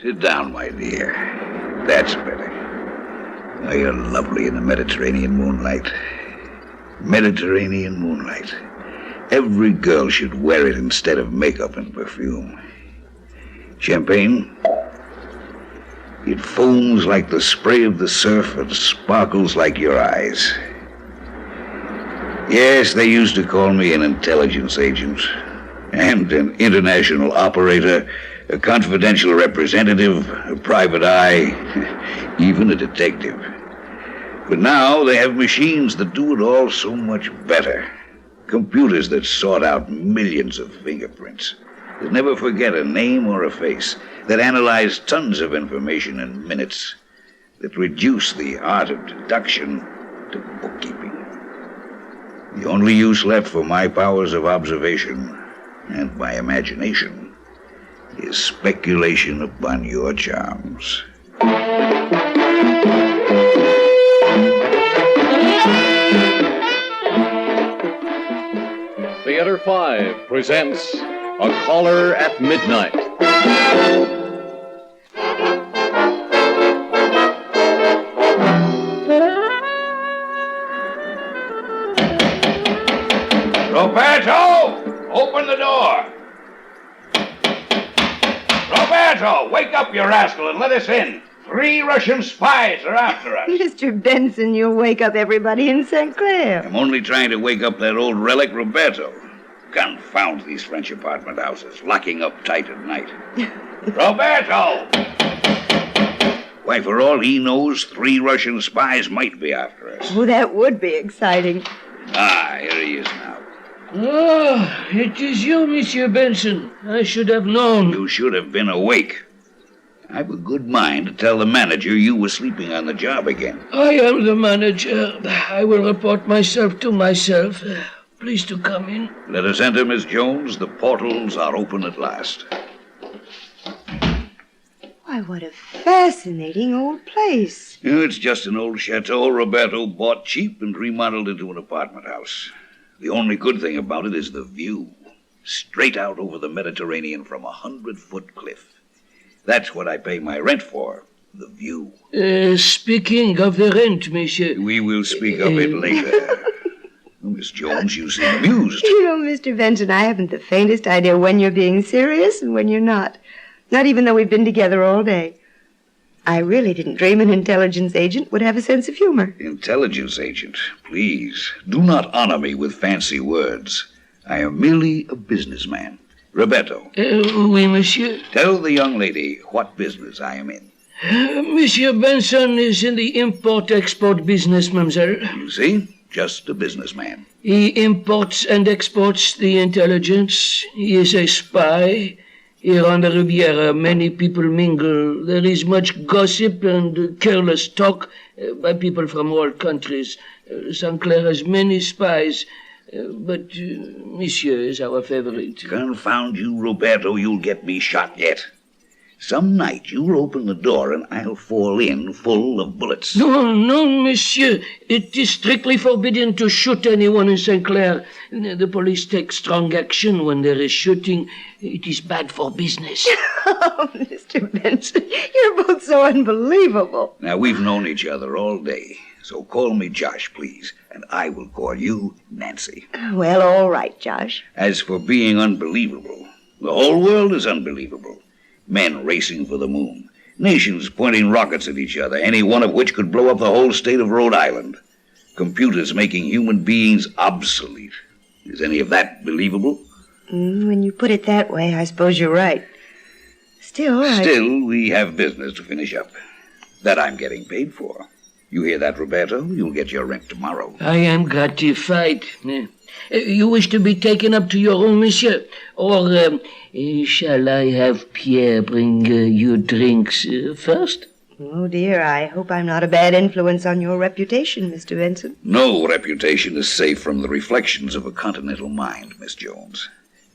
Sit down, my dear. That's better. Oh, you're lovely in the Mediterranean moonlight. Mediterranean moonlight. Every girl should wear it instead of makeup and perfume. Champagne? It foams like the spray of the surf and sparkles like your eyes. Yes, they used to call me an intelligence agent and an international operator, a confidential representative, a private eye, even a detective. But now they have machines that do it all so much better. Computers that sort out millions of fingerprints, that never forget a name or a face, that analyze tons of information in minutes, that reduce the art of deduction to bookkeeping. The only use left for my powers of observation and my imagination is speculation upon your charms. Theater 5 presents A Caller at Midnight. Roberto! Open the door! Roberto! Wake up, you rascal, and let us in. 3 Russian spies are after us. Mr. Benson, you'll wake up everybody in St. Clair. I'm only trying to wake up that old relic, Roberto. Confound these French apartment houses, locking up tight at night. Roberto! Why, for all he knows, 3 Russian spies might be after us. Oh, that would be exciting. Ah, here he is now. Oh, it is you, Monsieur Benson. I should have known. You should have been awake. I've a good mind to tell the manager you were sleeping on the job again. I am the manager. I will report myself to myself. Please to come in. Let us enter, Miss Jones. The portals are open at last. Why, what a fascinating old place. It's just an old chateau Roberto bought cheap and remodeled into an apartment house. The only good thing about it is the view. Straight out over the Mediterranean from a 100-foot cliff. That's what I pay my rent for, the view. Speaking of the rent, monsieur. We will speak of it later. Miss Jones, you seem amused. You know, Mr. Benson, I haven't the faintest idea when you're being serious and when you're not. Not even though we've been together all day. I really didn't dream an intelligence agent would have a sense of humor. Intelligence agent, please, do not honor me with fancy words. I am merely a businessman. Roberto. Oui, monsieur. Tell the young lady what business I am in. Monsieur Benson is in the import-export business, mademoiselle. You see? Just a businessman. He imports and exports the intelligence. He is a spy. Here on the Riviera, many people mingle. There is much gossip and careless talk by people from all countries. St. Clair has many spies, but Monsieur is our favorite. Confound you, Roberto, you'll get me shot yet. Some night you'll open the door and I'll fall in full of bullets. No, monsieur. It is strictly forbidden to shoot anyone in St. Clair. The police take strong action when there is shooting. It is bad for business. Oh, Mr. Benson, you're both so unbelievable. Now, we've known each other all day, so call me Josh, please, and I will call you Nancy. Well, all right, Josh. As for being unbelievable, the whole world is unbelievable. Men racing for the moon. Nations pointing rockets at each other, any one of which could blow up the whole state of Rhode Island. Computers making human beings obsolete. Is any of that believable? When you put it that way, I suppose you're right. Still, we have business to finish up. That I'm getting paid for. You hear that, Roberto? You'll get your rent tomorrow. I am gratified. You wish to be taken up to your room, monsieur? Or shall I have Pierre bring you drinks first? Oh, dear, I hope I'm not a bad influence on your reputation, Mr. Benson. No reputation is safe from the reflections of a continental mind, Miss Jones.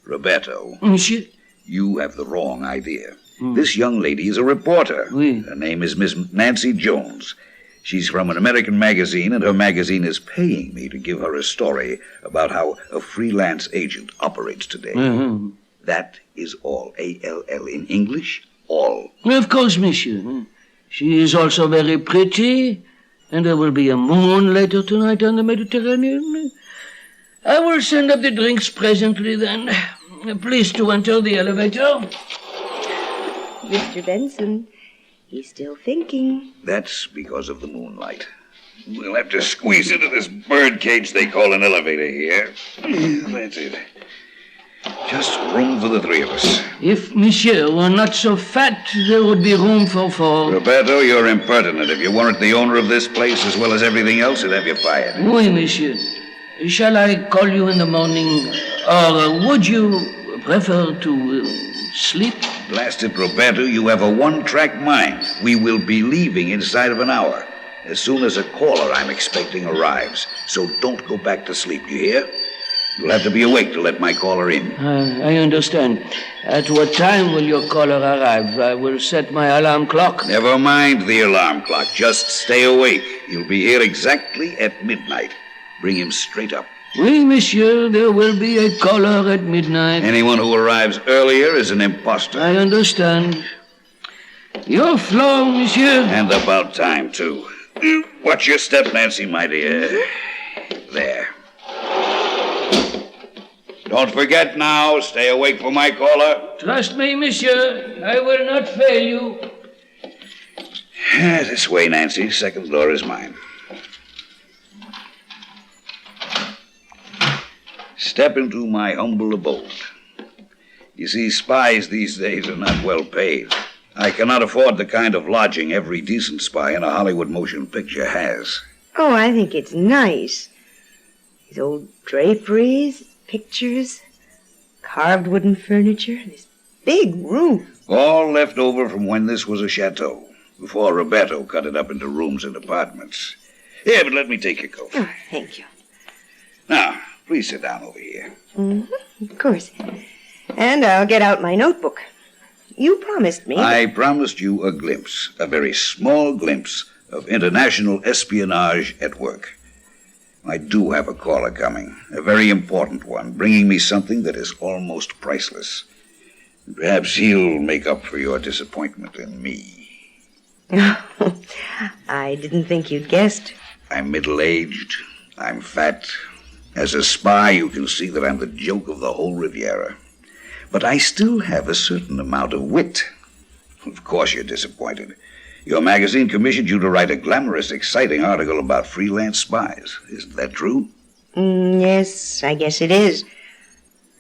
Roberto. Monsieur? You have the wrong idea. This young lady is a reporter. Oui. Her name is Miss Nancy Jones. She's from an American magazine, and her magazine is paying me to give her a story about how a freelance agent operates today. Mm-hmm. That is all. A-L-L in English. all. Of course, monsieur. She is also very pretty, and there will be a moon later tonight on the Mediterranean. I will send up the drinks presently, then. Please to enter the elevator. Mr. Benson, he's still thinking. That's because of the moonlight. We'll have to squeeze into this bird cage they call an elevator here. That's it. Just room for the three of us. If monsieur were not so fat, there would be room for four. Roberto, you're impertinent. If you weren't the owner of this place as well as everything else, I'd have you fired. Oui, monsieur. Shall I call you in the morning, or would you prefer to sleep? Blast it, Roberto, you have a one-track mind. We will be leaving inside of an hour, as soon as a caller I'm expecting arrives. So don't go back to sleep, you hear? You'll have to be awake to let my caller in. I understand. At what time will your caller arrive? I will set my alarm clock. Never mind the alarm clock. Just stay awake. He'll be here exactly at midnight. Bring him straight up. Oui, monsieur, there will be a caller at midnight. Anyone who arrives earlier is an imposter. I understand. Your floor, monsieur. And about time, too. Watch your step, Nancy, my dear. There. Don't forget now, stay awake for my caller. Trust me, monsieur. I will not fail you. This way, Nancy. Second floor is mine. Step into my humble abode. You see, spies these days are not well paid. I cannot afford the kind of lodging every decent spy in a Hollywood motion picture has. Oh, I think it's nice. These old draperies, pictures, carved wooden furniture, this big room. All left over from when this was a chateau, before Roberto cut it up into rooms and apartments. Here, but let me take your coat. Oh, thank you. Now, please sit down over here. Of course. And I'll get out my notebook. You promised me. I promised you a glimpse, a very small glimpse, of international espionage at work. I do have a caller coming, a very important one, bringing me something that is almost priceless. Perhaps he'll make up for your disappointment in me. I didn't think you'd guessed. I'm middle-aged. I'm fat. As a spy, you can see that I'm the joke of the whole Riviera. But I still have a certain amount of wit. Of course you're disappointed. Your magazine commissioned you to write a glamorous, exciting article about freelance spies. Isn't that true? Yes, I guess it is.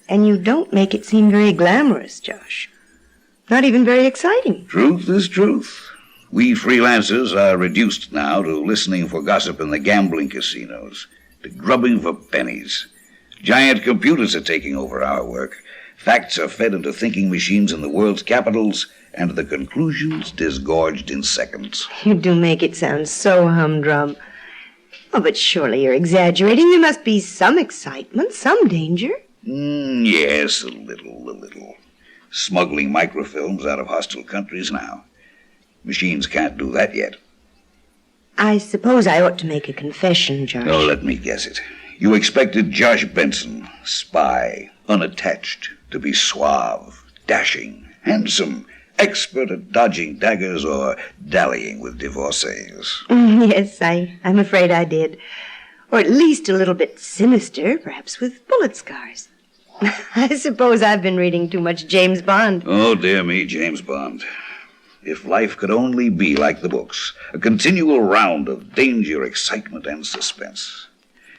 And you don't make it seem very glamorous, Josh. Not even very exciting. Truth is truth. We freelancers are reduced now to listening for gossip in the gambling casinos, to grubbing for pennies. Giant computers are taking over our work. Facts are fed into thinking machines in the world's capitals, and the conclusions disgorged in seconds. You do make it sound so humdrum. Oh, but surely you're exaggerating. There must be some excitement, some danger. Yes, a little. Smuggling microfilms out of hostile countries now. Machines can't do that yet. I suppose I ought to make a confession, Josh. Oh, let me guess it. You expected Josh Benson, spy, unattached, to be suave, dashing, handsome, expert at dodging daggers or dallying with divorcees. Yes, I'm afraid I did. Or at least a little bit sinister, perhaps with bullet scars. I suppose I've been reading too much James Bond. Oh, dear me, James Bond. If life could only be like the books, a continual round of danger, excitement, and suspense.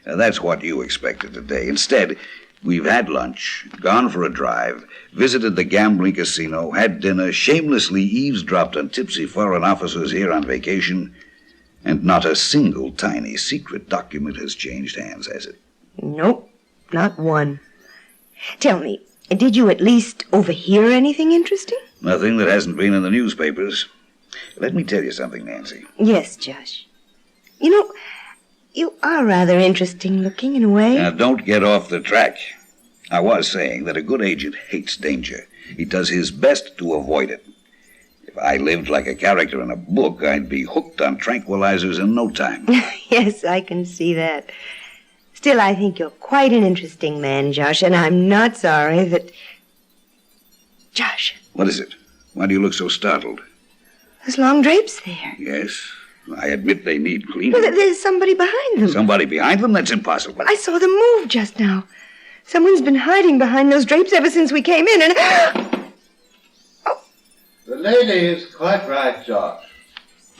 Now, that's what you expected today. Instead, we've had lunch, gone for a drive, visited the gambling casino, had dinner, shamelessly eavesdropped on tipsy foreign officers here on vacation, and not a single tiny secret document has changed hands, has it? Nope, not one. Tell me, did you at least overhear anything interesting? Nothing that hasn't been in the newspapers. Let me tell you something, Nancy. Yes, Josh. You know, you are rather interesting looking in a way. Now, don't get off the track. I was saying that a good agent hates danger. He does his best to avoid it. If I lived like a character in a book, I'd be hooked on tranquilizers in no time. Yes, I can see that. Still, I think you're quite an interesting man, Josh, and I'm not sorry that... Josh. What is it? Why do you look so startled? There's long drapes there. Yes, I admit they need cleaning. Well, there's somebody behind them. Somebody behind them? That's impossible. Well, I saw them move just now. Someone's been hiding behind those drapes ever since we came in, and... The lady is quite right, Josh.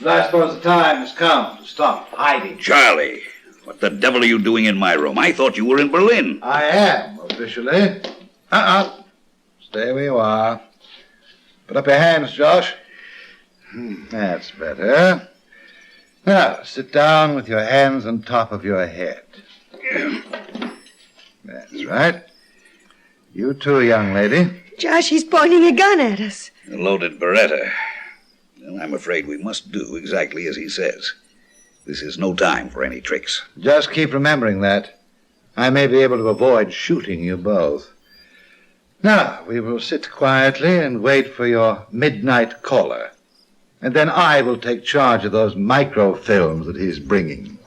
But I suppose the time has come to stop hiding. Charlie, what the devil are you doing in my room? I thought you were in Berlin. I am, officially. Stay where you are. Put up your hands, Josh. That's better. Now, sit down with your hands on top of your head. That's right. You too, young lady. Josh, he's pointing a gun at us. A loaded Beretta. Well, I'm afraid we must do exactly as he says. This is no time for any tricks. Just keep remembering that. I may be able to avoid shooting you both. Now, we will sit quietly and wait for your midnight caller. And then I will take charge of those microfilms that he's bringing.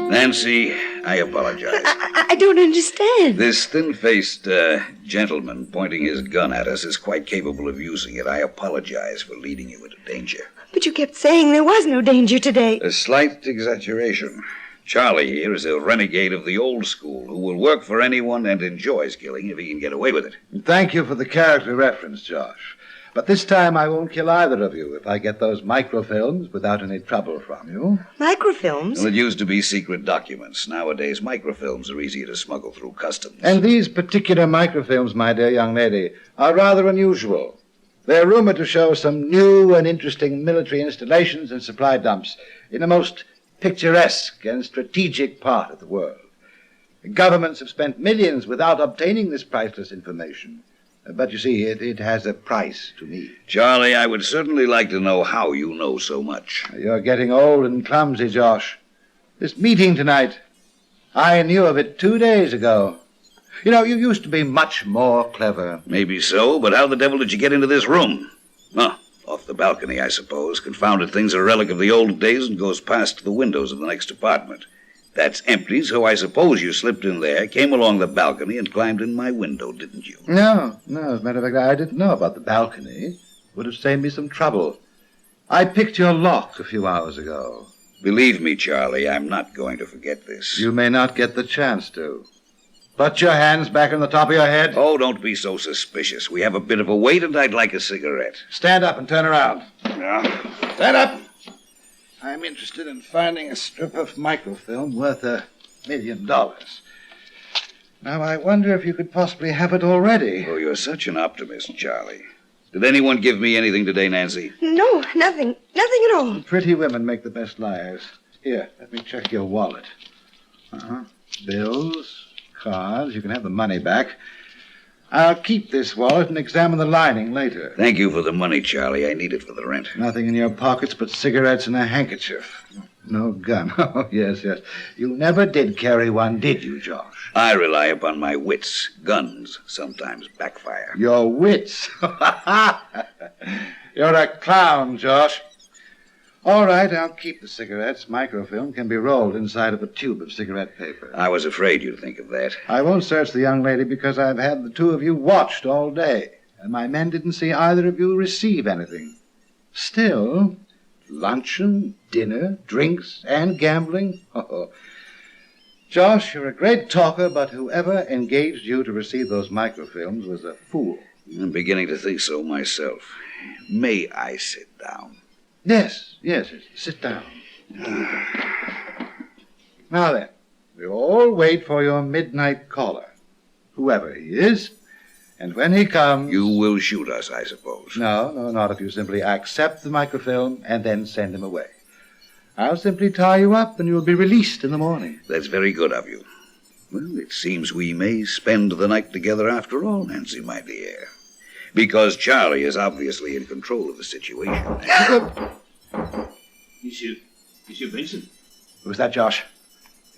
Nancy, I apologize. I don't understand. This thin-faced gentleman pointing his gun at us is quite capable of using it. I apologize for leading you into danger. But you kept saying there was no danger today. A slight exaggeration. Charlie here is a renegade of the old school who will work for anyone and enjoys killing if he can get away with it. Thank you for the character reference, Josh. But this time I won't kill either of you if I get those microfilms without any trouble from you. Microfilms? Well, it used to be secret documents. Nowadays, microfilms are easier to smuggle through customs. And these particular microfilms, my dear young lady, are rather unusual. They're rumored to show some new and interesting military installations and supply dumps in a most picturesque and strategic part of the world. Governments have spent millions without obtaining this priceless information. But you see, it has a price to me. Charlie, I would certainly like to know how you know so much. You're getting old and clumsy, Josh. This meeting tonight, I knew of it 2 days ago. You know, you used to be much more clever. Maybe so, but how the devil did you get into this room? Off the balcony, I suppose. Confounded thing's a relic of the old days and goes past the windows of the next apartment. That's empty, so I suppose you slipped in there, came along the balcony, and climbed in my window, didn't you? No. As a matter of fact, I didn't know about the balcony. Would have saved me some trouble. I picked your lock a few hours ago. Believe me, Charlie, I'm not going to forget this. You may not get the chance to. Put your hands back on the top of your head. Oh, don't be so suspicious. We have a bit of a wait, and I'd like a cigarette. Stand up and turn around. Yeah. Stand up. I'm interested in finding a strip of microfilm worth $1 million. Now, I wonder if you could possibly have it already. Oh, you're such an optimist, Charlie. Did anyone give me anything today, Nancy? No, nothing. Nothing at all. Pretty women make the best liars. Here, let me check your wallet. Bills, cards, you can have the money back. I'll keep this wallet and examine the lining later. Thank you for the money, Charlie. I need it for the rent. Nothing in your pockets but cigarettes and a handkerchief. No gun. Oh, yes. You never did carry one, did you, Josh? I rely upon my wits. Guns sometimes backfire. Your wits? You're a clown, Josh. All right, I'll keep the cigarettes. Microfilm can be rolled inside of a tube of cigarette paper. I was afraid you'd think of that. I won't search the young lady because I've had the two of you watched all day, and my men didn't see either of you receive anything. Still, luncheon, dinner, drinks, and gambling. Oh. Josh, you're a great talker, but whoever engaged you to receive those microfilms was a fool. I'm beginning to think so myself. May I sit down? Yes. Sit down. Now then, we'll all wait for your midnight caller, whoever he is, and when he comes... You will shoot us, I suppose. No, not if you simply accept the microfilm and then send him away. I'll simply tie you up and you'll be released in the morning. That's very good of you. Well, it seems we may spend the night together after all, Nancy, my dear. Because Charlie is obviously in control of the situation. Monsieur Benson. Who's that, Josh?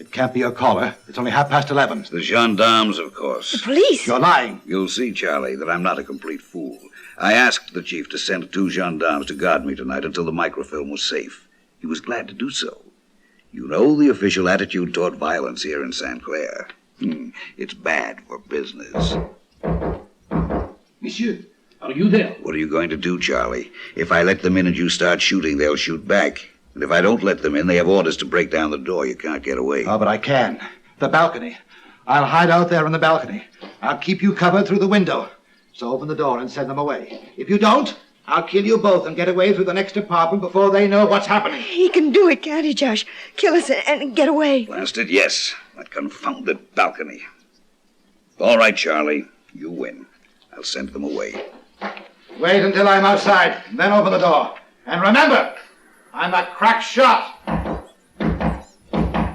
It can't be a caller. It's only 11:30. The gendarmes, of course. Police! You're lying. You'll see, Charlie, that I'm not a complete fool. I asked the chief to send 2 gendarmes to guard me tonight until the microfilm was safe. He was glad to do so. You know the official attitude toward violence here in St. Clair. It's bad for business. Monsieur, are you there? What are you going to do, Charlie? If I let them in and you start shooting, they'll shoot back. And if I don't let them in, they have orders to break down the door. You can't get away. Oh, but I can. The balcony. I'll hide out there on the balcony. I'll keep you covered through the window. So open the door and send them away. If you don't, I'll kill you both and get away through the next apartment before they know what's happening. He can do it, can't he, Josh? Kill us and get away. Blasted, yes. That confounded balcony. All right, Charlie. You win. I'll send them away. Wait until I'm outside, then open the door. And remember, I'm a crack shot.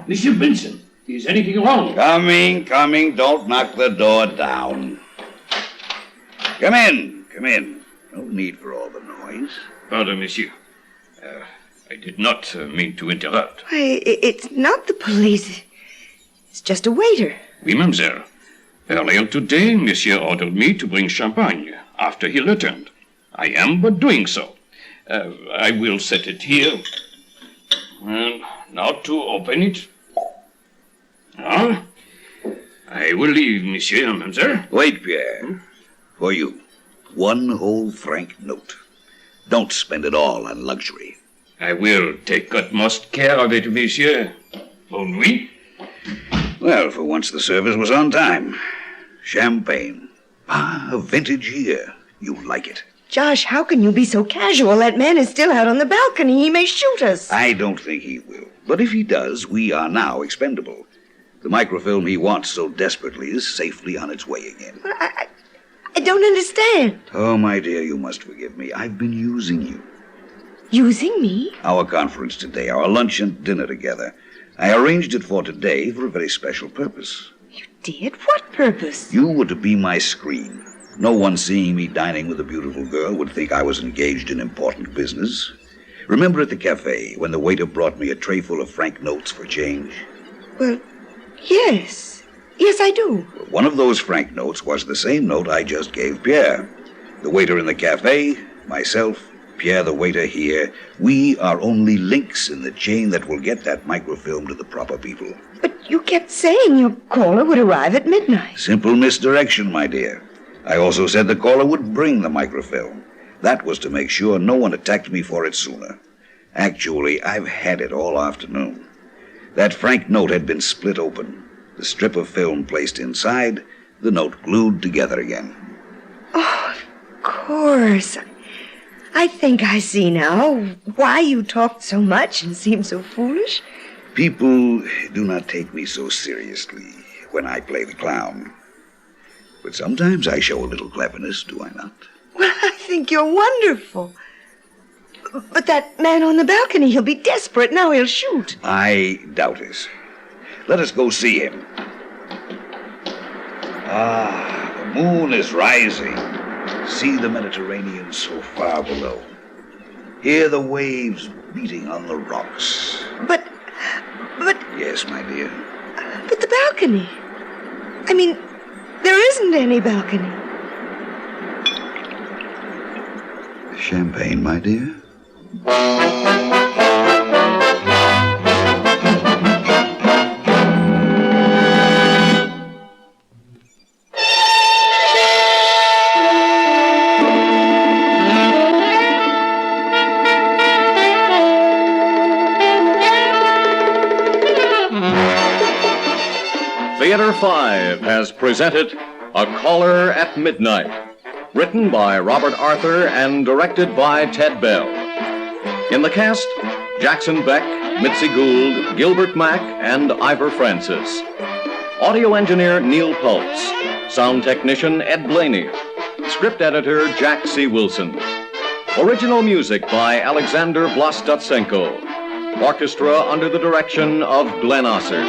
Monsieur Benson, is anything wrong? Coming. Don't knock the door down. Come in. No need for all the noise. Pardon, monsieur. I did not mean to interrupt. Why, it's not the police. It's just a waiter. Oui, mademoiselle. Earlier today, monsieur ordered me to bring champagne after he returned. I am but doing so. I will set it here. And now to open it. Now, I will leave, monsieur and mademoiselle. Wait, Pierre. For you. 1 whole franc note. Don't spend it all on luxury. I will take utmost care of it, monsieur. Bonne nuit. Well, for once the service was on time. Champagne. A vintage year. You'll like it. Josh, how can you be so casual? That man is still out on the balcony. He may shoot us. I don't think he will. But if he does, we are now expendable. The microfilm he wants so desperately is safely on its way again. But I don't understand. Oh, my dear, you must forgive me. I've been using you. Using me? Our conference today, our lunch and dinner together. I arranged it for today for a very special purpose. You did? What purpose? You were to be my screen. No one seeing me dining with a beautiful girl would think I was engaged in important business. Remember at the cafe when the waiter brought me a tray full of franc notes for change? Well, yes. Yes, I do. One of those franc notes was the same note I just gave Pierre. The waiter in the cafe, myself, Pierre the waiter here, we are only links in the chain that will get that microfilm to the proper people. But you kept saying your caller would arrive at midnight. Simple misdirection, my dear. I also said the caller would bring the microfilm. That was to make sure no one attacked me for it sooner. Actually, I've had it all afternoon. That franc note had been split open. The strip of film placed inside, the note glued together again. Oh, of course. I think I see now why you talked so much and seemed so foolish. People do not take me so seriously when I play the clown. But sometimes I show a little cleverness, do I not? Well, I think you're wonderful. But that man on the balcony, he'll be desperate. Now he'll shoot. I doubt it. Let us go see him. The moon is rising. See the Mediterranean so far below. Hear the waves beating on the rocks. But... Yes, my dear. But the balcony. I mean, there isn't any balcony. Champagne, my dear. Theater 5 has presented A Caller at Midnight, written by Robert Arthur and directed by Ted Bell. In the cast, Jackson Beck, Mitzi Gould, Gilbert Mack, and Ivor Francis. Audio engineer Neil Pultz. Sound technician Ed Blaney. Script editor Jack C. Wilson. Original music by Alexander Vlastotsenko. Orchestra under the direction of Glenn Ossard.